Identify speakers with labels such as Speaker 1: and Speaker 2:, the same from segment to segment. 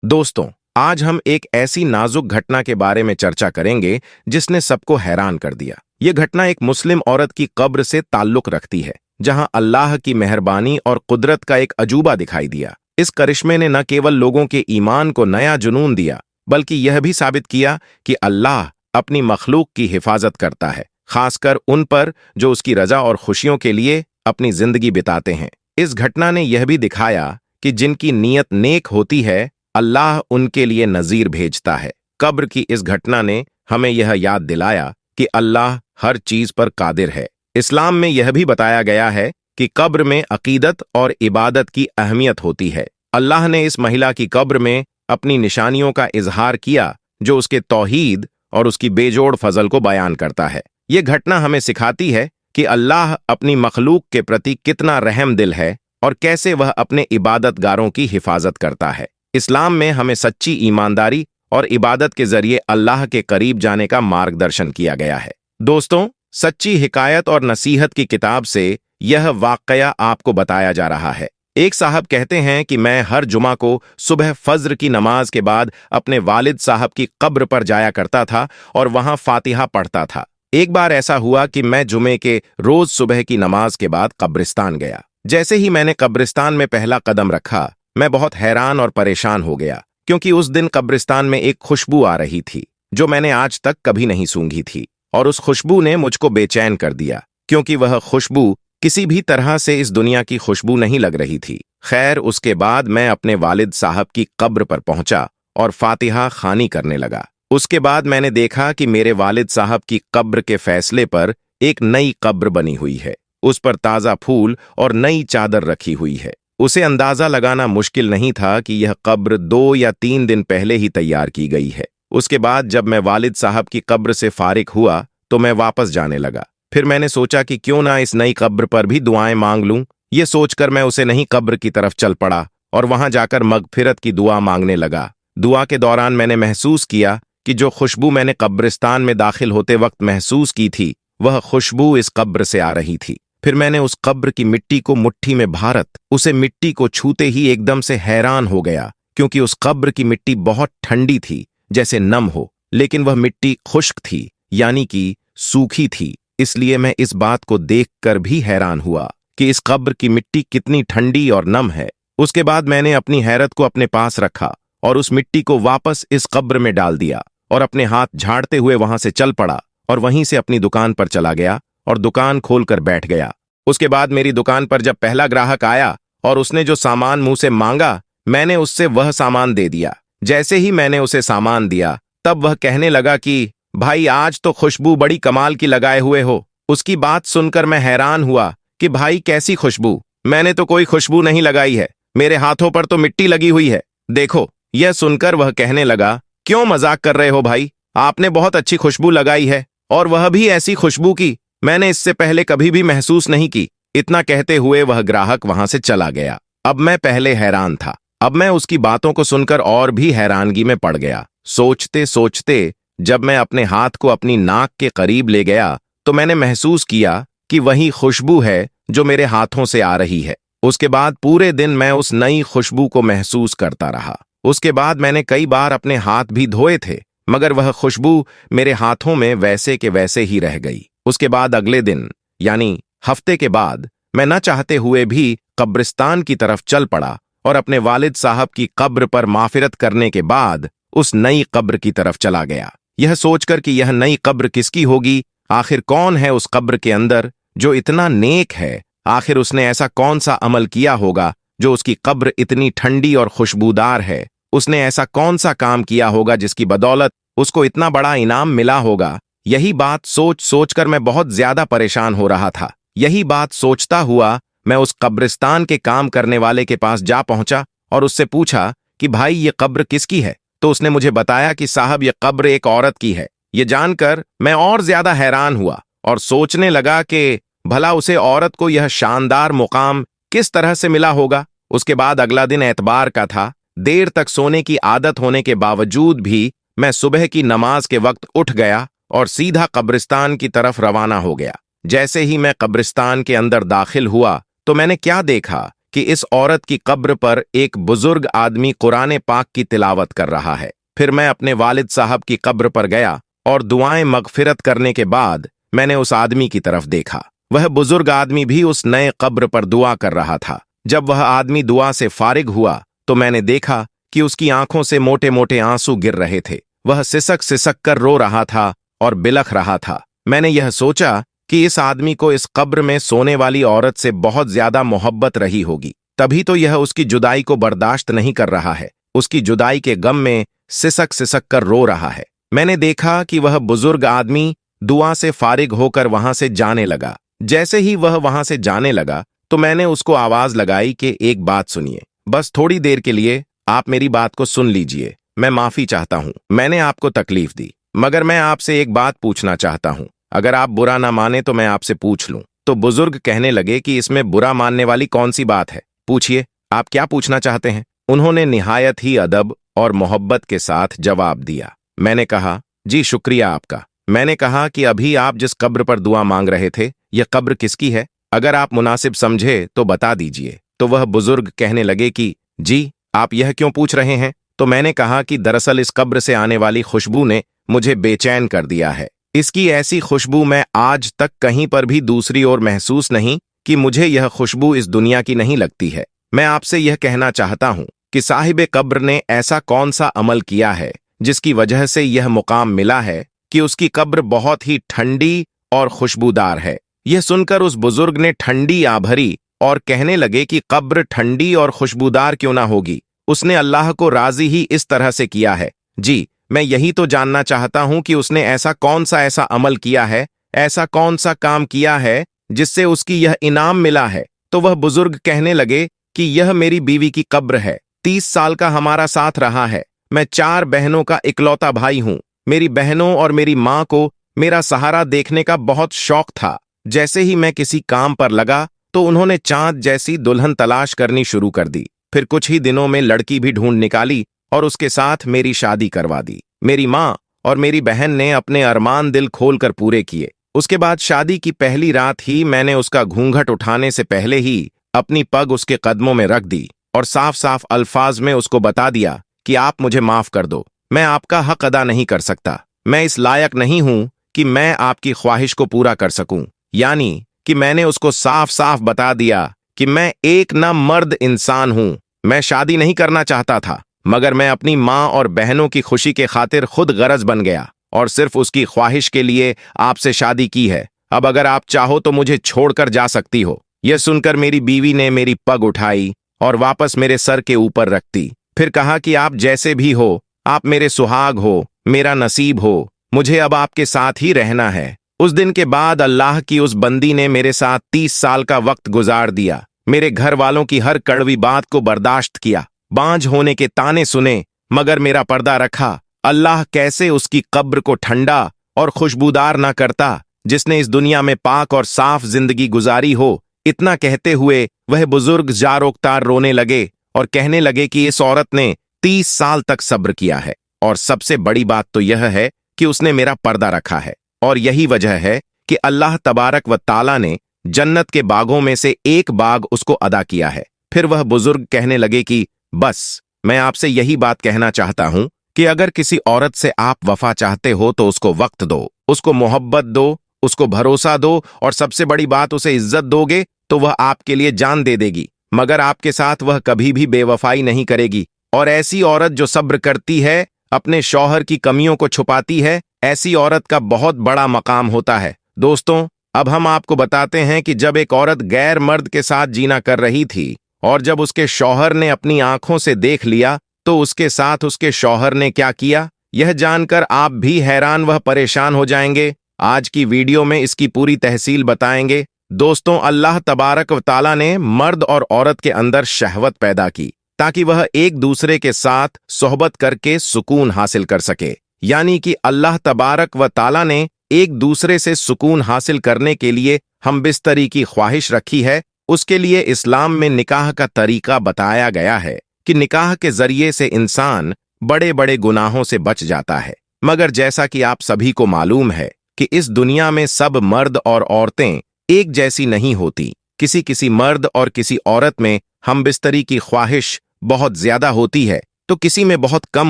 Speaker 1: दोस्तों, आज हम एक ऐसी नाजुक घटना के बारे में चर्चा करेंगे जिसने सबको हैरान कर दिया। ये घटना एक मुस्लिम औरत की कब्र से ताल्लुक रखती है, जहां अल्लाह की मेहरबानी और कुदरत का एक अजूबा दिखाई दिया। इस करिश्मे ने न केवल लोगों के ईमान को नया जुनून दिया, बल्कि यह भी साबित किया कि अल्लाह अपनी मखलूक की हिफाजत करता है, खासकर उन पर जो उसकी रजा और खुशियों के लिए अपनी जिंदगी बिताते हैं। इस घटना ने यह भी दिखाया कि जिनकी नीयत नेक होती है, अल्लाह उनके लिए नजीर भेजता है। कब्र की इस घटना ने हमें यह याद दिलाया कि अल्लाह हर चीज पर कादिर है। इस्लाम में यह भी बताया गया है कि कब्र में अकीदत और इबादत की अहमियत होती है। अल्लाह ने इस महिला की कब्र में अपनी निशानियों का इजहार किया, जो उसके तौहीद और उसकी बेजोड़ फजल को बयान करता है। यह घटना हमें सिखाती है कि अल्लाह अपनी मखलूक के प्रति कितना रहम दिल है और कैसे वह अपने इबादतगारों की हिफाजत करता है। इस्लाम में हमें सच्ची ईमानदारी और इबादत के जरिए अल्लाह के करीब जाने का मार्गदर्शन किया गया है। दोस्तों, सच्ची हिकायत और नसीहत की किताब से यह वाकया आपको बताया जा रहा है। एक साहब कहते हैं कि मैं हर जुमा को सुबह फज्र की नमाज के बाद अपने वालिद साहब की कब्र पर जाया करता था और वहां फातिहा पढ़ता था। एक बार ऐसा हुआ कि मैं जुमे के रोज सुबह की नमाज के बाद कब्रिस्तान गया। जैसे ही मैंने कब्रिस्तान में पहला कदम रखा, मैं बहुत हैरान और परेशान हो गया, क्योंकि उस दिन कब्रिस्तान में एक खुशबू आ रही थी जो मैंने आज तक कभी नहीं सूंघी थी, और उस खुशबू ने मुझको बेचैन कर दिया, क्योंकि वह खुशबू किसी भी तरह से इस दुनिया की खुशबू नहीं लग रही थी। खैर, उसके बाद मैं अपने वालिद साहब की कब्र पर पहुंचा और फातिहा खानी करने लगा। उसके बाद मैंने देखा कि मेरे वालिद साहब की कब्र के फैसले पर एक नई कब्र बनी हुई है। उस पर ताज़ा फूल और नई चादर रखी हुई है। उसे अंदाजा लगाना मुश्किल नहीं था कि यह कब्र 2 या 3 दिन पहले ही तैयार की गई है। उसके बाद जब मैं वालिद साहब की कब्र से फारिग हुआ तो मैं वापस जाने लगा। फिर मैंने सोचा कि क्यों ना इस नई कब्र पर भी दुआएं मांग लूं। ये सोचकर मैं उसे नई कब्र की तरफ चल पड़ा और वहां जाकर मगफिरत की दुआ मांगने लगा। दुआ के दौरान मैंने महसूस किया कि जो खुशबू मैंने कब्रिस्तान में दाखिल होते वक्त महसूस की थी, वह खुशबू इस कब्र से आ रही थी। फिर मैंने उस कब्र की मिट्टी को मुट्ठी में भारत उसे मिट्टी को छूते ही एकदम से हैरान हो गया, क्योंकि उस कब्र की मिट्टी बहुत ठंडी थी, जैसे नम हो, लेकिन वह मिट्टी खुश्क थी, यानी कि सूखी थी। इसलिए मैं इस बात को देखकर भी हैरान हुआ कि इस कब्र की मिट्टी कितनी ठंडी और नम है। उसके बाद मैंने अपनी हैरत को अपने पास रखा और उस मिट्टी को वापस इस कब्र में डाल दिया और अपने हाथ झाड़ते हुए वहां से चल पड़ा और वहीं से अपनी दुकान पर चला गया और दुकान खोलकर बैठ गया। उसके बाद मेरी दुकान पर जब पहला ग्राहक आया और उसने जो सामान मुंह से मांगा, मैंने उससे वह सामान दे दिया। जैसे ही मैंने उसे सामान दिया, तब वह कहने लगा कि भाई, आज तो खुशबू बड़ी कमाल की लगाए हुए हो। उसकी बात सुनकर मैं हैरान हुआ कि भाई, कैसी खुशबू? मैंने तो कोई खुशबू नहीं लगाई है, मेरे हाथों पर तो मिट्टी लगी हुई है। देखो। यह सुनकर वह कहने लगा, क्यों मजाक कर रहे हो भाई? आपने बहुत अच्छी खुशबू लगाई है, और वह भी ऐसी खुशबू की मैंने इससे पहले कभी भी महसूस नहीं की। इतना कहते हुए वह ग्राहक वहां से चला गया। अब मैं पहले हैरान था, अब मैं उसकी बातों को सुनकर और भी हैरानगी में पड़ गया। सोचते सोचते जब मैं अपने हाथ को अपनी नाक के करीब ले गया, तो मैंने महसूस किया कि वही खुशबू है जो मेरे हाथों से आ रही है। उसके बाद पूरे दिन मैं उस नई खुशबू को महसूस करता रहा। उसके बाद मैंने कई बार अपने हाथ भी धोए थे, मगर वह खुशबू मेरे हाथों में वैसे के वैसे ही रह गई। उसके बाद अगले दिन, यानी हफ्ते के बाद, मैं न चाहते हुए भी कब्रिस्तान की तरफ चल पड़ा और अपने वालिद साहब की कब्र पर माफिरत करने के बाद उस नई कब्र की तरफ चला गया, यह सोचकर कि यह नई कब्र किसकी होगी। आखिर कौन है उस कब्र के अंदर जो इतना नेक है? आखिर उसने ऐसा कौन सा अमल किया होगा जो उसकी कब्र इतनी ठंडी और खुशबूदार है? उसने ऐसा कौन सा काम किया होगा जिसकी बदौलत उसको इतना बड़ा इनाम मिला होगा? यही बात सोच सोचकर मैं बहुत ज्यादा परेशान हो रहा था। यही बात सोचता हुआ मैं उस कब्रिस्तान के काम करने वाले के पास जा पहुंचा और उससे पूछा कि भाई, ये कब्र किसकी है? तो उसने मुझे बताया कि साहब, ये कब्र एक औरत की है। ये जानकर मैं और ज्यादा हैरान हुआ और सोचने लगा कि भला उसे औरत को यह शानदार मुकाम किस तरह से मिला होगा। उसके बाद अगला दिन एतबार का था। देर तक सोने की आदत होने के बावजूद भी मैं सुबह की नमाज के वक्त उठ गया और सीधा कब्रिस्तान की तरफ रवाना हो गया। जैसे ही मैं कब्रिस्तान के अंदर दाखिल हुआ तो मैंने क्या देखा कि इस औरत की कब्र पर एक बुजुर्ग आदमी कुरान पाक की तिलावत कर रहा है। फिर मैं अपने वालिद साहब की कब्र पर गया और दुआएं मगफिरत करने के बाद मैंने उस आदमी की तरफ देखा। वह बुजुर्ग आदमी भी उस नए कब्र पर दुआ कर रहा था। जब वह आदमी दुआ से फारिग हुआ तो मैंने देखा कि उसकी आंखों से मोटे मोटे आंसू गिर रहे थे। वह सिसक सिसक कर रो रहा था और बिलख रहा था। मैंने यह सोचा कि इस आदमी को इस कब्र में सोने वाली औरत से बहुत ज्यादा मोहब्बत रही होगी, तभी तो यह उसकी जुदाई को बर्दाश्त नहीं कर रहा है। उसकी जुदाई के गम में सिसक सिसक कर रो रहा है। मैंने देखा कि वह बुजुर्ग आदमी दुआ से फारिग होकर वहां से जाने लगा। जैसे ही वह वहां से जाने लगा तो मैंने उसको आवाज लगाई कि एक बात सुनिए, बस थोड़ी देर के लिए आप मेरी बात को सुन लीजिए। मैं माफी चाहता हूं, मैंने आपको तकलीफ दी, मगर मैं आपसे एक बात पूछना चाहता हूं। अगर आप बुरा ना माने तो मैं आपसे पूछ लूं। तो बुजुर्ग कहने लगे कि इसमें बुरा मानने वाली कौन सी बात है, पूछिए, आप क्या पूछना चाहते हैं। उन्होंने निहायत ही अदब और मोहब्बत के साथ जवाब दिया। मैंने कहा, जी शुक्रिया आपका। मैंने कहा कि अभी आप जिस कब्र पर दुआ मांग रहे थे, यह कब्र किसकी है? अगर आप मुनासिब समझे तो बता दीजिए। तो वह बुजुर्ग कहने लगे कि जी, आप यह क्यों पूछ रहे हैं? तो मैंने कहा कि दरअसल इस कब्र से आने वाली खुशबू ने मुझे बेचैन कर दिया है। इसकी ऐसी खुशबू मैं आज तक कहीं पर भी दूसरी ओर महसूस नहीं कि मुझे यह खुशबू इस दुनिया की नहीं लगती है। मैं आपसे यह कहना चाहता हूं कि साहिब कब्र ने ऐसा कौन सा अमल किया है जिसकी वजह से यह मुकाम मिला है कि उसकी कब्र बहुत ही ठंडी और खुशबूदार है। यह सुनकर उस बुजुर्ग ने ठंडी आ भरी और कहने लगे कि कब्र ठंडी और खुशबूदार क्यों ना होगी, उसने अल्लाह को राजी ही इस तरह से किया है। जी, मैं यही तो जानना चाहता हूं कि उसने ऐसा कौन सा ऐसा अमल किया है, ऐसा कौन सा काम किया है जिससे उसकी यह इनाम मिला है। तो वह बुजुर्ग कहने लगे कि यह मेरी बीवी की कब्र है। 30 साल का हमारा साथ रहा है। मैं 4 बहनों का इकलौता भाई हूं। मेरी बहनों और मेरी मां को मेरा सहारा देखने का बहुत शौक था। जैसे ही मैं किसी काम पर लगा तो उन्होंने चांद जैसी दुल्हन तलाश करनी शुरू कर दी। फिर कुछ ही दिनों में लड़की भी ढूंढ निकाली और उसके साथ मेरी शादी करवा दी। मेरी माँ और मेरी बहन ने अपने अरमान दिल खोलकर पूरे किए। उसके बाद शादी की पहली रात ही मैंने उसका घूंघट उठाने से पहले ही अपनी पग उसके कदमों में रख दी और साफ साफ अल्फाज में उसको बता दिया कि आप मुझे माफ कर दो, मैं आपका हक अदा नहीं कर सकता। मैं इस लायक नहीं हूं कि मैं आपकी ख्वाहिश को पूरा कर सकूं। यानी कि मैंने उसको साफ साफ बता दिया कि मैं एक ना मर्द इंसान हूं। मैं शादी नहीं करना चाहता था, मगर मैं अपनी माँ और बहनों की खुशी के खातिर खुद गरज बन गया और सिर्फ उसकी ख्वाहिश के लिए आपसे शादी की है। अब अगर आप चाहो तो मुझे छोड़कर जा सकती हो। यह सुनकर मेरी बीवी ने मेरी पग उठाई और वापस मेरे सर के ऊपर रख दी। फिर कहा कि आप जैसे भी हो, आप मेरे सुहाग हो, मेरा नसीब हो, मुझे अब आपके साथ ही रहना है। उस दिन के बाद अल्लाह की उस बंदी ने मेरे साथ 30 साल का वक्त गुजार दिया। मेरे घर वालों की हर कड़वी बात को बर्दाश्त किया, बांझ होने के ताने सुने, मगर मेरा पर्दा रखा। अल्लाह कैसे उसकी कब्र को ठंडा और खुशबूदार ना करता जिसने इस दुनिया में पाक और साफ जिंदगी गुजारी हो। इतना कहते हुए वह बुजुर्ग जारोकतार रोने लगे और कहने लगे कि इस औरत ने 30 साल तक सब्र किया है और सबसे बड़ी बात तो यह है कि उसने मेरा पर्दा रखा है, और यही वजह है कि अल्लाह तबारक व ताला ने जन्नत के बागों में से एक बाग उसको अदा किया है। फिर वह बुजुर्ग कहने लगे कि बस मैं आपसे यही बात कहना चाहता हूं कि अगर किसी औरत से आप वफा चाहते हो तो उसको वक्त दो, उसको मोहब्बत दो, उसको भरोसा दो, और सबसे बड़ी बात उसे इज्जत दोगे तो वह आपके लिए जान दे देगी, मगर आपके साथ वह कभी भी बेवफाई नहीं करेगी। और ऐसी औरत जो सब्र करती है, अपने शौहर की कमियों को छुपाती है, ऐसी औरत का बहुत बड़ा मकाम होता है। दोस्तों, अब हम आपको बताते हैं कि जब एक औरत गैर मर्द के साथ जीना कर रही थी और जब उसके शौहर ने अपनी आंखों से देख लिया तो उसके साथ उसके शौहर ने क्या किया, यह जानकर आप भी हैरान व परेशान हो जाएंगे। आज की वीडियो में इसकी पूरी तहसील बताएंगे। दोस्तों, अल्लाह तबारक व ताला ने मर्द और औरत के अंदर शहवत पैदा की ताकि वह एक दूसरे के साथ सोहबत करके सुकून हासिल कर सके। यानी कि अल्लाह तबारक व ताला ने एक दूसरे से सुकून हासिल करने के लिए हम बिस्तरी की ख्वाहिश रखी है। उसके लिए इस्लाम में निकाह का तरीका बताया गया है कि निकाह के जरिए से इंसान बड़े बड़े गुनाहों से बच जाता है। मगर जैसा कि आप सभी को मालूम है कि इस दुनिया में सब मर्द और औरतें एक जैसी नहीं होती। किसी किसी मर्द और किसी औरत में हम बिस्तरी की ख्वाहिश बहुत ज्यादा होती है तो किसी में बहुत कम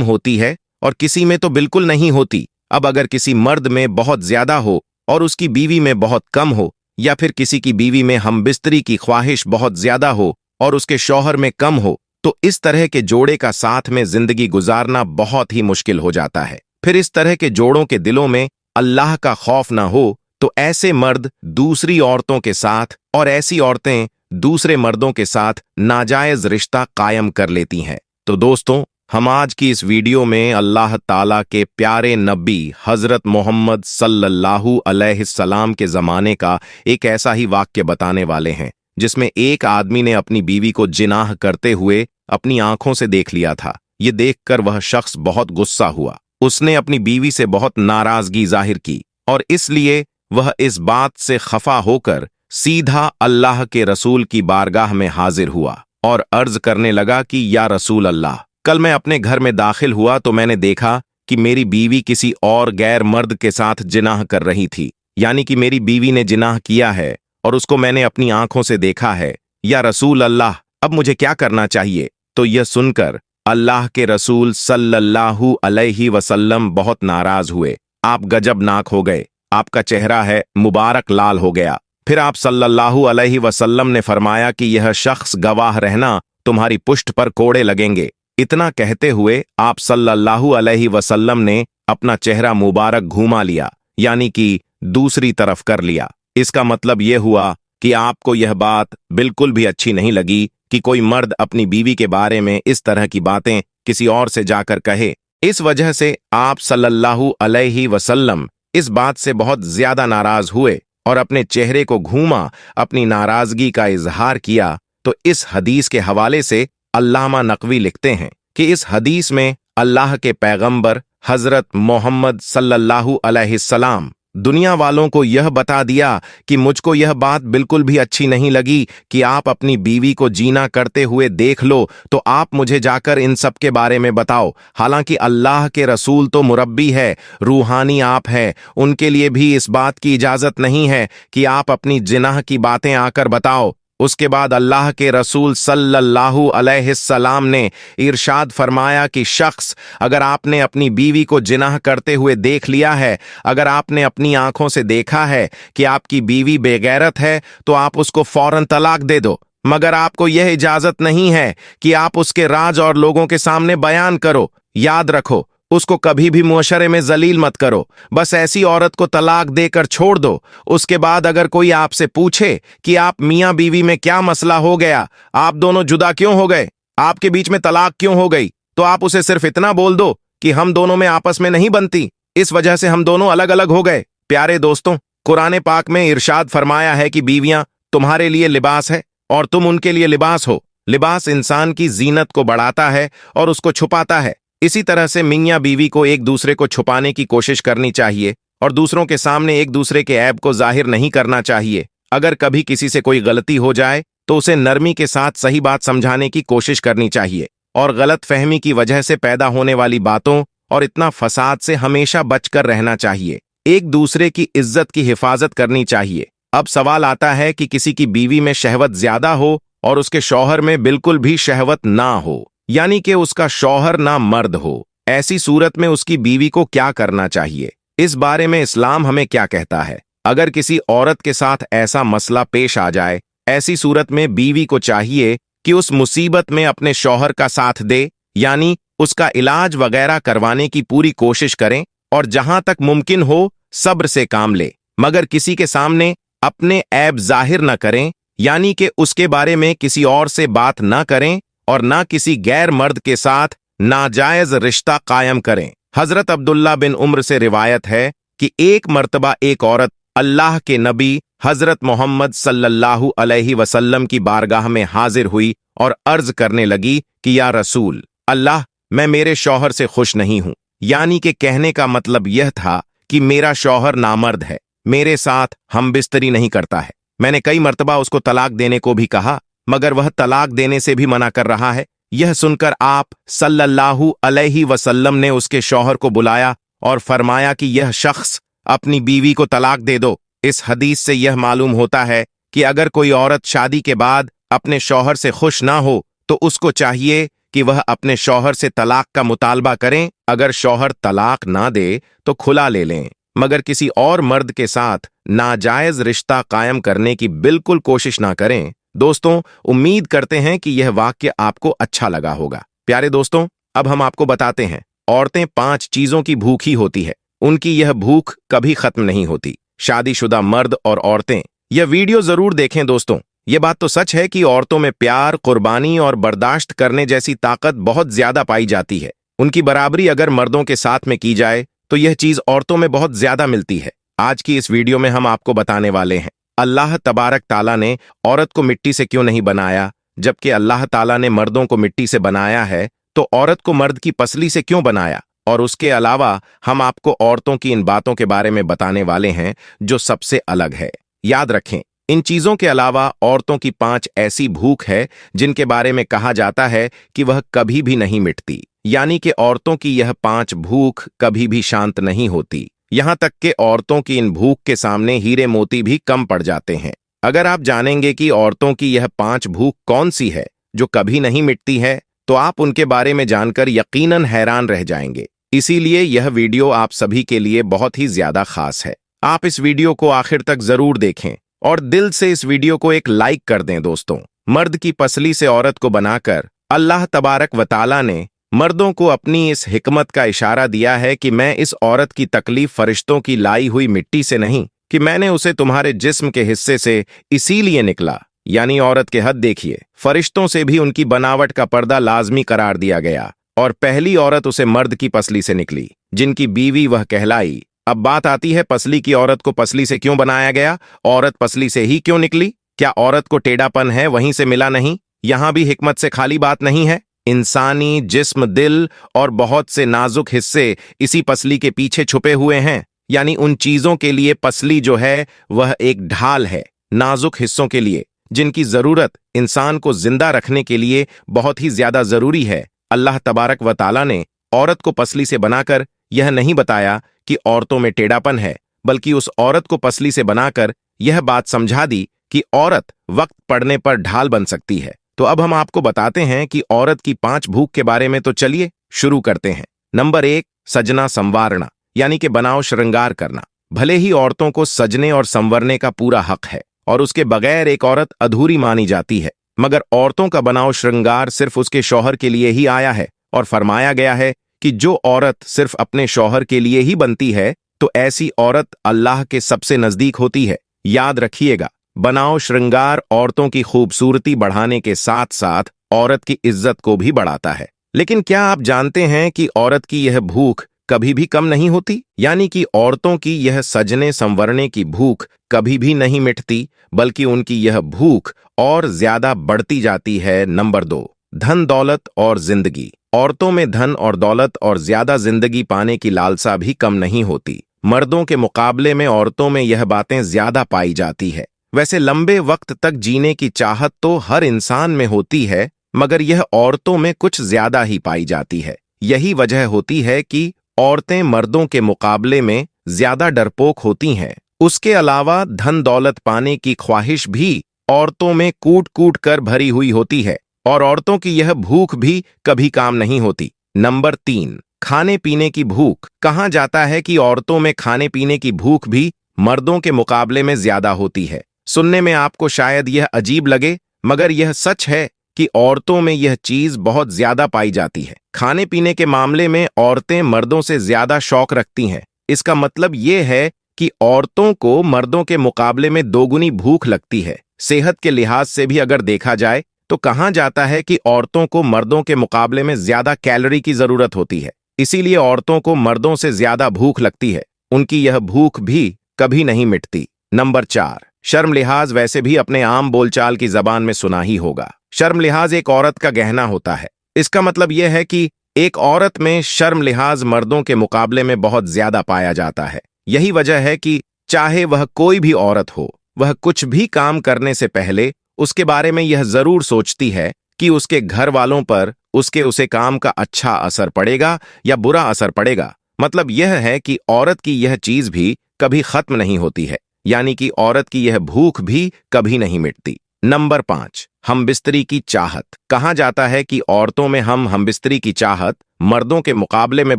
Speaker 1: होती है और किसी में तो बिल्कुल नहीं होती। अब अगर किसी मर्द में बहुत ज्यादा हो और उसकी बीवी में बहुत कम हो, या फिर किसी की बीवी में हम बिस्तरी की ख्वाहिश बहुत ज्यादा हो और उसके शौहर में कम हो, तो इस तरह के जोड़े का साथ में जिंदगी गुजारना बहुत ही मुश्किल हो जाता है। फिर इस तरह के जोड़ों के दिलों में अल्लाह का खौफ ना हो तो ऐसे मर्द दूसरी औरतों के साथ और ऐसी औरतें दूसरे मर्दों के साथ नाजायज रिश्ता कायम कर लेती हैं। तो दोस्तों, हम आज की इस वीडियो में अल्लाह ताला के प्यारे नबी हजरत मोहम्मद सल्लल्लाहु अलैहि सलाम के जमाने का एक ऐसा ही वाक्य बताने वाले हैं जिसमें एक आदमी ने अपनी बीवी को जिनाह करते हुए अपनी आंखों से देख लिया था। ये देखकर वह शख्स बहुत गुस्सा हुआ। उसने अपनी बीवी से बहुत नाराजगी जाहिर की और इसलिए वह इस बात से खफा होकर सीधा अल्लाह के रसूल की बारगाह में हाजिर हुआ और अर्ज करने लगा कि या रसूल अल्लाह, कल मैं अपने घर में दाखिल हुआ तो मैंने देखा कि मेरी बीवी किसी और गैर मर्द के साथ जिनाह कर रही थी, यानी कि मेरी बीवी ने जिनाह किया है और उसको मैंने अपनी आंखों से देखा है। या रसूल अल्लाह, अब मुझे क्या करना चाहिए? तो यह सुनकर अल्लाह के रसूल सल्लल्लाहु अलैहि वसल्लम बहुत नाराज हुए। आप गजबनाक हो गए, आपका चेहरा है मुबारक लाल हो गया। फिर आप सल्लल्लाहु अलैहि वसल्लम ने फरमाया कि यह शख्स गवाह रहना, तुम्हारी पुष्ट पर कोड़े लगेंगे। इतना कहते हुए आप सल्लल्लाहु अलैहि वसल्लम ने अपना चेहरा मुबारक घुमा लिया, यानी कि दूसरी तरफ कर लिया। इसका मतलब यह हुआ कि आपको यह बात बिल्कुल भी अच्छी नहीं लगी कि कोई मर्द अपनी बीवी के बारे में इस तरह की बातें किसी और से जाकर कहे। इस वजह से आप सल्लल्लाहु अलैहि वसल्लम इस बात से बहुत ज्यादा नाराज हुए और अपने चेहरे को घूमा अपनी नाराजगी का इजहार किया। तो इस हदीस के हवाले से अल्लामा नकवी लिखते हैं कि इस हदीस में अल्लाह के पैगंबर हजरत मोहम्मद सल्लल्लाहु अलैहि सलाम दुनिया वालों को यह बता दिया कि मुझको यह बात बिल्कुल भी अच्छी नहीं लगी कि आप अपनी बीवी को जीना करते हुए देख लो, तो आप मुझे जाकर इन सब के बारे में बताओ। हालांकि अल्लाह के रसूल तो मुरब्बी है, रूहानी आप है, उनके लिए भी इस बात की इजाजत नहीं है कि आप अपनी जिनाह की बातें आकर बताओ। उसके बाद अल्लाह के रसूल सल्लल्लाहु अलैहि सलाम ने इरशाद फरमाया कि शख्स, अगर आपने अपनी बीवी को जिनाह करते हुए देख लिया है, अगर आपने अपनी आंखों से देखा है कि आपकी बीवी बेगैरत है, तो आप उसको फौरन तलाक दे दो। मगर आपको यह इजाजत नहीं है कि आप उसके राज और लोगों के सामने बयान करो। याद रखो, उसको कभी भी मुआशरे में जलील मत करो। बस ऐसी औरत को तलाक देकर छोड़ दो। उसके बाद अगर कोई आपसे पूछे कि आप मियां बीवी में क्या मसला हो गया, आप दोनों जुदा क्यों हो गए, आपके बीच में तलाक क्यों हो गई, तो आप उसे सिर्फ इतना बोल दो कि हम दोनों में आपस में नहीं बनती, इस वजह से हम दोनों अलग अलग हो गए। प्यारे दोस्तों, कुरान पाक में इरशाद फरमाया है कि बीवियां तुम्हारे लिए लिबास है और तुम उनके लिए लिबास हो। लिबास इंसान की जीनत को बढ़ाता है और उसको छुपाता है। इसी तरह से मियां बीवी को एक दूसरे को छुपाने की कोशिश करनी चाहिए और दूसरों के सामने एक दूसरे के ऐब को जाहिर नहीं करना चाहिए। अगर कभी किसी से कोई गलती हो जाए तो उसे नरमी के साथ सही बात समझाने की कोशिश करनी चाहिए और गलत फहमी की वजह से पैदा होने वाली बातों और इतना फसाद से हमेशा बचकर रहना चाहिए। एक दूसरे की इज्जत की हिफाजत करनी चाहिए। अब सवाल आता है कि किसी की बीवी में शहवत ज्यादा हो और उसके शौहर में बिल्कुल भी शहवत ना हो, यानी कि उसका शौहर ना मर्द हो। ऐसी सूरत में उसकी बीवी को क्या करना चाहिए? इस बारे में इस्लाम हमें क्या कहता है? अगर किसी औरत के साथ ऐसा मसला पेश आ जाए, ऐसी सूरत में बीवी को चाहिए कि उस मुसीबत में अपने शौहर का साथ दे, यानी उसका इलाज वगैरह करवाने की पूरी कोशिश करें और जहां तक मुमकिन हो सब्र से काम ले, मगर किसी के सामने अपने ऐब जाहिर न करें, यानी कि उसके बारे में किसी और से बात न करें और ना किसी गैर मर्द के साथ नाजायज रिश्ता कायम करें। हजरत अब्दुल्ला बिन उम्र से रिवायत है कि एक मर्तबा एक औरत अल्लाह के नबी हजरत मोहम्मद सल्लल्लाहु अलैहि वसल्लम की बारगाह में हाजिर हुई और अर्ज करने लगी कि या रसूल अल्लाह, मैं मेरे शौहर से खुश नहीं हूं। यानी कि कहने का मतलब यह था कि मेरा शौहर नामर्द है, मेरे साथ हम बिस्तरी नहीं करता है। मैंने कई मर्तबा उसको तलाक देने को भी कहा, मगर वह तलाक देने से भी मना कर रहा है। यह सुनकर आप सल्लल्लाहु अलैहि वसल्लम ने उसके शौहर को बुलाया और फरमाया कि यह शख्स अपनी बीवी को तलाक दे दो। इस हदीस से यह मालूम होता है कि अगर कोई औरत शादी के बाद अपने शौहर से खुश ना हो तो उसको चाहिए कि वह अपने शौहर से तलाक का मुतालबा करें। अगर शौहर तलाक ना दे तो खुला ले लें, मगर किसी और मर्द के साथ नाजायज रिश्ता कायम करने की बिल्कुल कोशिश ना करें। दोस्तों, उम्मीद करते हैं कि यह वाक्य आपको अच्छा लगा होगा। प्यारे दोस्तों, अब हम आपको बताते हैं, औरतें 5 चीजों की भूखी होती है। उनकी यह भूख कभी खत्म नहीं होती। शादीशुदा मर्द और औरतें यह वीडियो जरूर देखें दोस्तों। ये बात तो सच है कि औरतों में प्यार, कुर्बानी और बर्दाश्त करने जैसी ताकत बहुत ज्यादा पाई जाती है। उनकी बराबरी अगर मर्दों के साथ में की जाए तो यह चीज औरतों में बहुत ज्यादा मिलती है। आज की इस वीडियो में हम आपको बताने वाले हैं, अल्लाह तबारक ताला ने औरत को मिट्टी से क्यों नहीं बनाया, जबकि अल्लाह ताला ने मर्दों को मिट्टी से बनाया है, तो औरत को मर्द की पसली से क्यों बनाया। और उसके अलावा हम आपको औरतों की इन बातों के बारे में बताने वाले हैं जो सबसे अलग है। याद रखें, इन चीजों के अलावा औरतों की 5 ऐसी भूख है जिनके बारे में कहा जाता है कि वह कभी भी नहीं मिटती। यानी कि औरतों की यह 5 भूख कभी भी शांत नहीं होती। यहां तक कि औरतों की इन भूख के सामने हीरे मोती भी कम पड़ जाते हैं। अगर आप जानेंगे कि औरतों की यह 5 भूख कौन सी है जो कभी नहीं मिटती है, तो आप उनके बारे में जानकर यकीनन हैरान रह जाएंगे। इसीलिए यह वीडियो आप सभी के लिए बहुत ही ज्यादा खास है। आप इस वीडियो को आखिर तक जरूर देखें और दिल से इस वीडियो को एक लाइक कर दें दोस्तों। मर्द की पसली से औरत को बनाकर अल्लाह तबारक व ताला ने मर्दों को अपनी इस हिकमत का इशारा दिया है कि मैं इस औरत की तकलीफ फरिश्तों की लाई हुई मिट्टी से नहीं, कि मैंने उसे तुम्हारे जिस्म के हिस्से से इसीलिए निकला। यानी औरत के हद देखिए, फरिश्तों से भी उनकी बनावट का पर्दा लाजमी करार दिया गया और पहली औरत उसे मर्द की पसली से निकली, जिनकी बीवी वह कहलाई। अब बात आती है, पसली की औरत को पसली से क्यों बनाया गया? औरत पसली से ही क्यों निकली? क्या औरत को टेढ़ापन है वहीं से मिला नहीं? यहां भी हिकमत से खाली बात नहीं है। इंसानी जिस्म, दिल और बहुत से नाजुक हिस्से इसी पसली के पीछे छुपे हुए हैं। यानी उन चीजों के लिए पसली जो है वह एक ढाल है, नाजुक हिस्सों के लिए जिनकी जरूरत इंसान को जिंदा रखने के लिए बहुत ही ज्यादा जरूरी है। अल्लाह तबारक व ताला ने औरत को पसली से बनाकर यह नहीं बताया कि औरतों में टेढ़ापन है, बल्कि उस औरत को पसली से बनाकर यह बात समझा दी कि औरत वक्त पड़ने पर ढाल बन सकती है। तो अब हम आपको बताते हैं कि औरत की 5 भूख के बारे में। तो चलिए शुरू करते हैं। नंबर 1, सजना संवारना, यानी कि बनाव श्रृंगार करना। भले ही औरतों को सजने और संवरने का पूरा हक है और उसके बगैर एक औरत अधूरी मानी जाती है, मगर औरतों का बनाव श्रृंगार सिर्फ उसके शौहर के लिए ही आया है और फरमाया गया है कि जो औरत सिर्फ अपने शौहर के लिए ही बनती है तो ऐसी औरत अल्लाह के सबसे नजदीक होती है। याद रखिएगा, बनाव श्रृंगार औरतों की खूबसूरती बढ़ाने के साथ साथ औरत की इज्जत को भी बढ़ाता है। लेकिन क्या आप जानते हैं कि औरत की यह भूख कभी भी कम नहीं होती? यानी कि औरतों की यह सजने संवरने की भूख कभी भी नहीं मिटती, बल्कि उनकी यह भूख और ज्यादा बढ़ती जाती है। नंबर 2, धन दौलत और जिंदगी। औरतों में धन और दौलत और ज्यादा जिंदगी पाने की लालसा भी कम नहीं होती। मर्दों के मुकाबले में औरतों में यह बातें ज्यादा पाई जाती है। वैसे लंबे वक्त तक जीने की चाहत तो हर इंसान में होती है, मगर यह औरतों में कुछ ज्यादा ही पाई जाती है। यही वजह होती है कि औरतें मर्दों के मुकाबले में ज्यादा डरपोक होती हैं। उसके अलावा धन दौलत पाने की ख्वाहिश भी औरतों में कूट कूट कर भरी हुई होती है और औरतों की यह भूख भी कभी काम नहीं होती। नंबर 3, खाने पीने की भूख। कहा जाता है कि औरतों में खाने पीने की भूख भी मर्दों के मुकाबले में ज्यादा होती है। सुनने में आपको शायद यह अजीब लगे, मगर यह सच है कि औरतों में यह चीज बहुत ज्यादा पाई जाती है। खाने पीने के मामले में औरतें मर्दों से ज्यादा शौक रखती हैं। इसका मतलब यह है कि औरतों को मर्दों के मुकाबले में दोगुनी भूख लगती है। सेहत के लिहाज से भी अगर देखा जाए तो कहा जाता है कि औरतों को मर्दों के मुकाबले में ज्यादा कैलोरी की जरूरत होती है। इसीलिए औरतों को मर्दों से ज्यादा भूख लगती है। उनकी यह भूख भी कभी नहीं मिटती। नंबर 4, शर्म लिहाज। वैसे भी अपने आम बोलचाल की जबान में सुना ही होगा, शर्म लिहाज एक औरत का गहना होता है। इसका मतलब यह है कि एक औरत में शर्म लिहाज मर्दों के मुकाबले में बहुत ज्यादा पाया जाता है। यही वजह है कि चाहे वह कोई भी औरत हो, वह कुछ भी काम करने से पहले उसके बारे में यह जरूर सोचती है कि उसके घर वालों पर उसे काम का अच्छा असर पड़ेगा या बुरा असर पड़ेगा। मतलब यह है कि औरत की यह चीज भी कभी खत्म नहीं होती है, यानी कि औरत की यह भूख भी कभी नहीं मिटती। नंबर 5, हमबिस्तरी की चाहत। कहा जाता है कि औरतों में हमबिस्तरी की चाहत मर्दों के मुकाबले में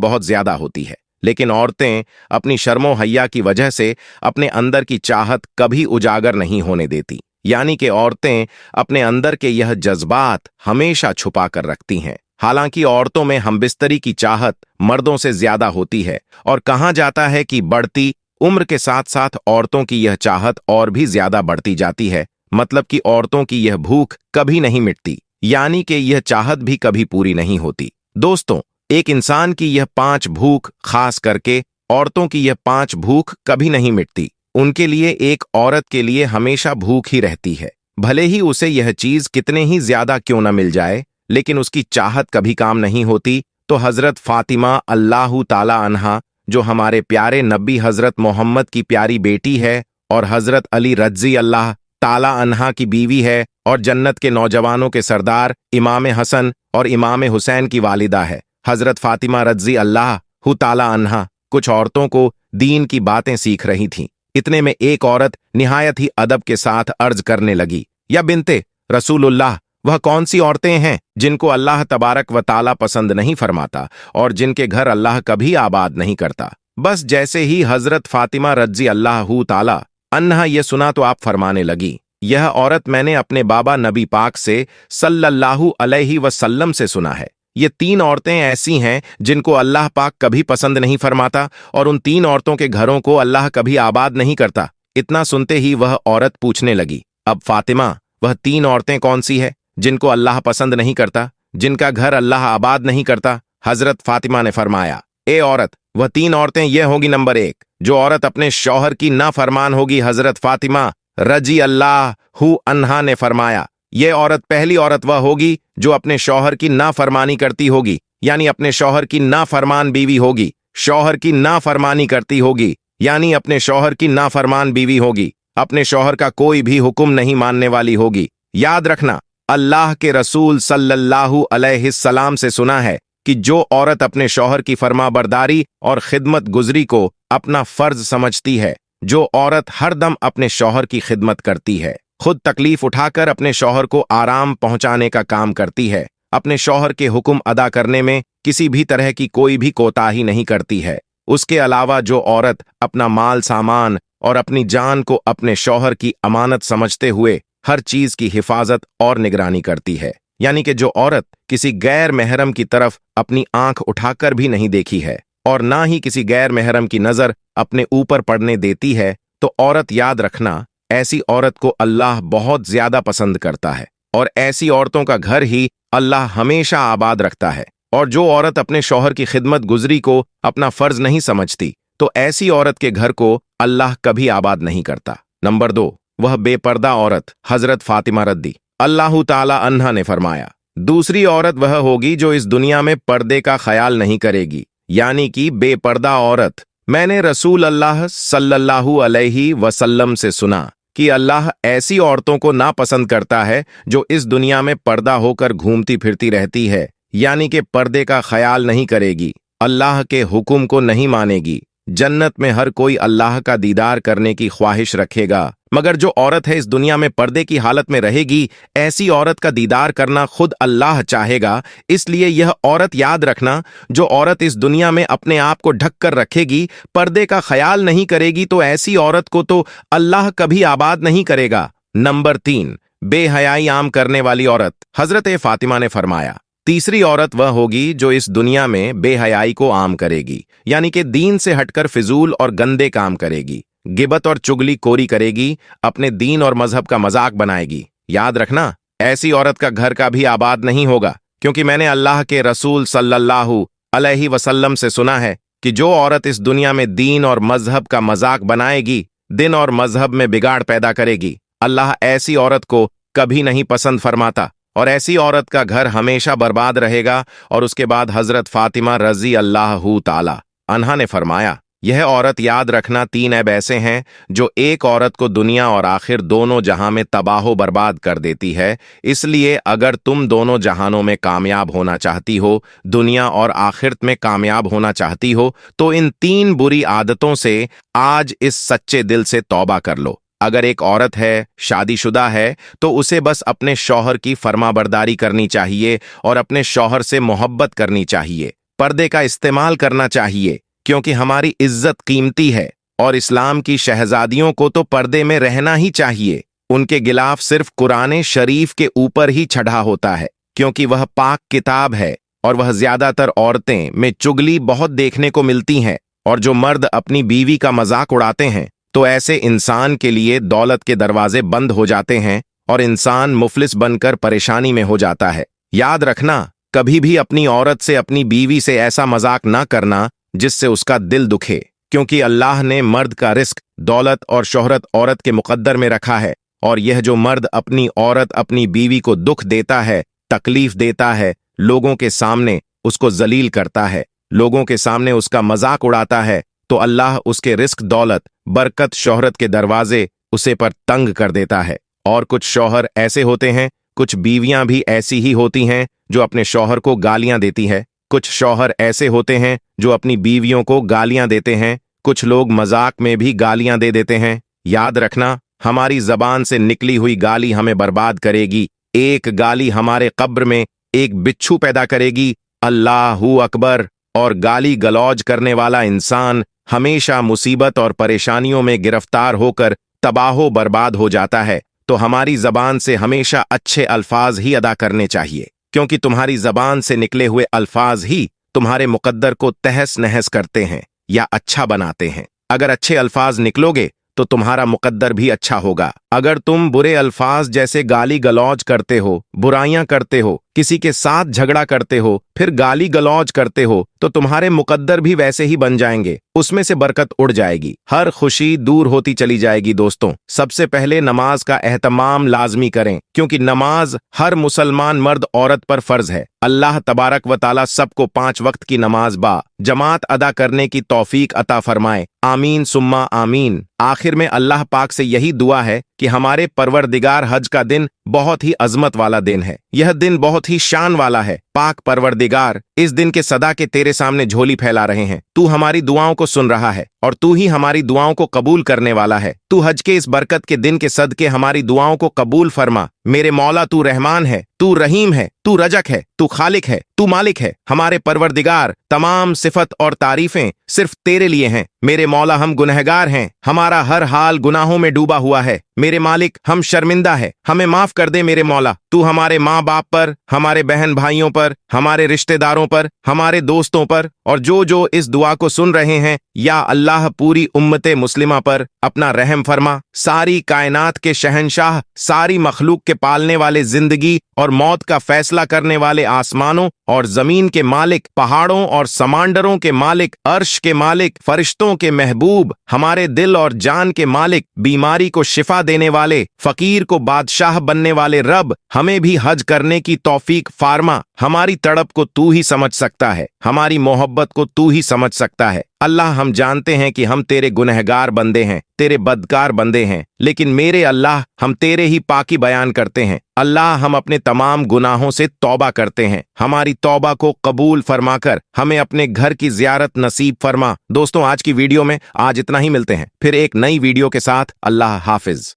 Speaker 1: बहुत ज्यादा होती है, लेकिन औरतें अपनी शर्मो हया की वजह से अपने अंदर की चाहत कभी उजागर नहीं होने देती। यानी कि औरतें अपने अंदर के यह जज्बात हमेशा छुपा कर रखती हैं। हालांकि औरतों में हमबिस्तरी की चाहत मर्दों से ज्यादा होती है, और कहा जाता है कि बढ़ती उम्र के साथ साथ औरतों की यह चाहत और भी ज्यादा बढ़ती जाती है। मतलब कि औरतों की यह भूख कभी नहीं मिटती, यानी कि यह चाहत भी कभी पूरी नहीं होती। दोस्तों, एक इंसान की यह 5 भूख, खास करके औरतों की यह 5 भूख कभी नहीं मिटती। उनके लिए एक औरत के लिए हमेशा भूख ही रहती है, भले ही उसे यह चीज कितने ही ज्यादा क्यों न मिल जाए, लेकिन उसकी चाहत कभी काम नहीं होती। तो हजरत फातिमा अल्लाहु ताला अन्हा, जो हमारे प्यारे नबी हजरत मोहम्मद की प्यारी बेटी है और हजरत अली रज़ी अल्लाह ताला अन्हा की बीवी है, और जन्नत के नौजवानों के सरदार इमाम हसन और इमाम हुसैन की वालिदा है, हजरत फातिमा रज़ी अल्लाह ताला अन्हा कुछ औरतों को दीन की बातें सीख रही थीं। इतने में एक औरत निहायत ही अदब के साथ अर्ज करने लगी, या बिनते रसूलुल्लाह, वह कौन सी औरतें हैं जिनको अल्लाह तबारक व ताला पसंद नहीं फरमाता और जिनके घर अल्लाह कभी आबाद नहीं करता। बस जैसे ही हजरत फातिमा रज़ी अल्लाह ताला अन्हा ये सुना तो आप फरमाने लगी, यह औरत मैंने अपने बाबा नबी पाक से सल्लल्लाहु अलैहि वसल्लम से सुना है। ये 3 औरतें ऐसी हैं जिनको अल्लाह पाक कभी पसंद नहीं फरमाता और उन 3 औरतों के घरों को अल्लाह कभी आबाद नहीं करता। इतना सुनते ही वह औरत पूछने लगी, अब फातिमा, वह 3 औरतें कौन सी है जिनको अल्लाह पसंद नहीं करता, जिनका घर अल्लाह आबाद नहीं करता? हजरत फातिमा ने फरमाया, ए औरत, वह 3 औरतें यह होगी, नंबर 1, जो औरत अपने शौहर की नाफरमान होगी। हजरत फातिमा रजी अल्लाह अन्हा ने फरमाया, यह औरत, पहली औरत वह होगी जो अपने शौहर की नाफरमानी करती होगी, यानी अपने शौहर की नाफरमान बीवी होगी। शौहर की नाफरमानी करती होगी यानी अपने शौहर की नाफरमान बीवी होगी, अपने शौहर का कोई भी हुक्म नहीं मानने वाली होगी। याद रखना, अल्लाह के रसूल सल्लल्लाहु अलैहि सलाम से सुना है कि जो औरत अपने शौहर की फरमाबरदारी और खिदमत गुजरी को अपना फर्ज समझती है, जो औरत हरदम अपने शौहर की खिदमत करती है, खुद तकलीफ उठाकर अपने शौहर को आराम पहुंचाने का काम करती है, अपने शौहर के हुक्म अदा करने में किसी भी तरह की कोई भी कोताही नहीं करती है, उसके अलावा जो औरत अपना माल सामान और अपनी जान को अपने शौहर की अमानत समझते हुए हर चीज की हिफाजत और निगरानी करती है, यानी कि जो औरत किसी गैर महरम की तरफ अपनी आंख उठाकर भी नहीं देखी है और ना ही किसी गैर महरम की नजर अपने ऊपर पड़ने देती है, तो औरत, याद रखना, ऐसी औरत को अल्लाह बहुत ज्यादा पसंद करता है और ऐसी औरतों का घर ही अल्लाह हमेशा आबाद रखता है। और जो औरत अपने शौहर की खिदमत गुजरी को अपना फर्ज नहीं समझती, तो ऐसी औरत के घर को अल्लाह कभी आबाद नहीं करता। नंबर 2, वह बेपर्दा औरत। हजरत फातिमा रद्दी अल्लाह ताला अन्हा ने फरमाया, दूसरी औरत वह होगी जो इस दुनिया में पर्दे का ख्याल नहीं करेगी, यानी कि बेपर्दा औरत। मैंने रसूल अल्लाह सल्लल्लाहु अलैहि वसल्लम से सुना कि अल्लाह ऐसी औरतों को नापसंद करता है जो इस दुनिया में पर्दा होकर घूमती फिरती रहती है, यानी कि पर्दे का ख्याल नहीं करेगी, अल्लाह के हुक्म को नहीं मानेगी। जन्नत में हर कोई अल्लाह का दीदार करने की ख्वाहिश रखेगा, मगर जो औरत है इस दुनिया में पर्दे की हालत में रहेगी, ऐसी औरत का दीदार करना खुद अल्लाह चाहेगा। इसलिए यह औरत, याद रखना, जो औरत इस दुनिया में अपने आप को ढक कर रखेगी, पर्दे का ख्याल नहीं करेगी, तो ऐसी औरत को तो अल्लाह कभी आबाद नहीं करेगा। नंबर 3, बेहयाई आम करने वाली औरत। हजरत फातिमा ने फरमाया, तीसरी औरत वह होगी जो इस दुनिया में बेहयाई को आम करेगी, यानी कि दीन से हटकर फिजूल और गंदे काम करेगी, गिबत और चुगली कोरी करेगी, अपने दीन और मजहब का मजाक बनाएगी। याद रखना, ऐसी औरत का घर का भी आबाद नहीं होगा, क्योंकि मैंने अल्लाह के रसूल सल्लल्लाहु अलैहि वसल्लम से सुना है कि जो औरत इस दुनिया में दीन और मजहब का मजाक बनाएगी, दिन और मजहब में बिगाड़ पैदा करेगी, अल्लाह ऐसी औरत को कभी नहीं पसंद फरमाता और ऐसी औरत का घर हमेशा बर्बाद रहेगा। और उसके बाद हजरत फातिमा रजी अल्लाह ताला अन्हा ने फरमाया, यह औरत, याद रखना, 3 ऐब ऐसे हैं जो एक औरत को दुनिया और आखिर दोनों जहां में तबाहो बर्बाद कर देती है। इसलिए अगर तुम दोनों जहानों में कामयाब होना चाहती हो, दुनिया और आखिरत में कामयाब होना चाहती हो, तो इन 3 बुरी आदतों से आज इस सच्चे दिल से तौबा कर लो। अगर एक औरत है, शादीशुदा है, तो उसे बस अपने शौहर की फरमाबरदारी करनी चाहिए और अपने शौहर से मोहब्बत करनी चाहिए। पर्दे का इस्तेमाल करना चाहिए, क्योंकि हमारी इज्जत कीमती है और इस्लाम की शहजादियों को तो पर्दे में रहना ही चाहिए। उनके गिलाफ सिर्फ कुरान शरीफ के ऊपर ही चढ़ा होता है, क्योंकि वह पाक किताब है और वह ज्यादातर औरतें में चुगली बहुत देखने को मिलती हैं। और जो मर्द अपनी बीवी का मजाक उड़ाते हैं, तो ऐसे इंसान के लिए दौलत के दरवाजे बंद हो जाते हैं और इंसान मुफलिस बनकर परेशानी में हो जाता है। याद रखना, कभी भी अपनी औरत से, अपनी बीवी से ऐसा मजाक ना करना जिससे उसका दिल दुखे, क्योंकि अल्लाह ने मर्द का रिस्क, दौलत और शोहरत औरत के मुकद्दर में रखा है। और यह जो मर्द अपनी औरत, अपनी बीवी को दुख देता है, तकलीफ देता है, लोगों के सामने उसको जलील करता है, लोगों के सामने उसका मजाक उड़ाता है, तो अल्लाह उसके रिस्क, दौलत, बरकत, शोहरत के दरवाजे उसे पर तंग कर देता है। और कुछ शौहर ऐसे होते हैं, कुछ बीवियां भी ऐसी ही होती हैं जो अपने शौहर को गालियां देती है। कुछ शौहर ऐसे होते हैं जो अपनी बीवियों को गालियां देते हैं। कुछ लोग मजाक में भी गालियां दे देते हैं। याद रखना, हमारी जबान से निकली हुई गाली हमें बर्बाद करेगी। एक गाली हमारे कब्र में एक बिच्छू पैदा करेगी। अल्लाहू अकबर। और गाली गलौज करने वाला इंसान हमेशा मुसीबत और परेशानियों में गिरफ्तार होकर तबाहो बर्बाद हो जाता है। तो हमारी जबान से हमेशा अच्छे अल्फाज ही अदा करने चाहिए, क्योंकि तुम्हारी जबान से निकले हुए अल्फाज ही तुम्हारे मुकद्दर को तहस नहस करते हैं या अच्छा बनाते हैं। अगर अच्छे अल्फाज निकलोगे तो तुम्हारा मुकद्दर भी अच्छा होगा। अगर तुम बुरे अल्फाज जैसे गाली गलौज करते हो, बुराइयां करते हो, किसी के साथ झगड़ा करते हो, फिर गाली गलौज करते हो, तो तुम्हारे मुकद्दर भी वैसे ही बन जाएंगे, उसमें से बरकत उड़ जाएगी, हर खुशी दूर होती चली जाएगी। दोस्तों, सबसे पहले नमाज का एहतमाम लाजमी करें, क्योंकि नमाज हर मुसलमान मर्द औरत पर फर्ज है। अल्लाह तबारक व ताला सबको 5 वक्त की नमाज बा जमात अदा करने की तौफीक अता फरमाए। आमीन सुम्मा आमीन। आखिर में अल्लाह पाक से यही दुआ है कि हमारे परवरदिगार, हज का दिन बहुत ही अजमत वाला दिन है, यह दिन बहुत ही शान वाला है। पाक परवरदिगार, इस दिन के सदा के तेरे सामने झोली फैला रहे हैं। तू हमारी दुआओं को सुन रहा है और तू ही हमारी दुआओं को कबूल करने वाला है। तू हज के इस बरकत के दिन के सदके हमारी दुआओं को कबूल फरमा। मेरे मौला, तू रहमान है, तू रहीम है, तू रजक है, तू खालिक है, तू मालिक है। हमारे परवरदिगार, तमाम सिफत और तारीफें सिर्फ तेरे लिए हैं। मेरे मौला, हम गुनहगार हैं, हमारा हर हाल गुनाहों में डूबा हुआ है। मेरे मालिक, हम शर्मिंदा है, हमें माफ कर दे। मेरे मौला, तू हमारे माँ बाप पर, हमारे बहन भाइयों पर, हमारे रिश्तेदारों पर, हमारे दोस्तों पर और जो इस दुआ को सुन रहे हैं, या अल्लाह पूरी उम्मते मुस्लिमा पर अपना रहम फरमा। सारी कायनात के शहंशाह, सारी मखलूक के पालने वाले, जिंदगी और मौत का फैसला करने वाले, आसमानों और जमीन के मालिक, पहाड़ों और समांडरों के मालिक, अर्श के मालिक, फरिश्तों के महबूब, हमारे दिल और जान के मालिक, बीमारी को शिफा देने वाले, फकीर को बादशाह बनने वाले रब, हमें भी हज करने की तौफीक फारमा। हमारी तड़प को तू ही समझ सकता है, हमारी मोहब्बत को तू ही समझ सकता है। अल्लाह, हम जानते हैं कि हम तेरे गुनहगार बंदे हैं, तेरे बदकार बंदे हैं, लेकिन मेरे अल्लाह, हम तेरे ही पाकी बयान करते हैं। अल्लाह, हम अपने तमाम गुनाहों से तौबा करते हैं। हमारी तौबा को कबूल फरमाकर हमें अपने घर की जियारत नसीब फरमा। दोस्तों, आज की वीडियो में आज इतना ही। मिलते हैं फिर एक नई वीडियो के साथ। अल्लाह हाफिज।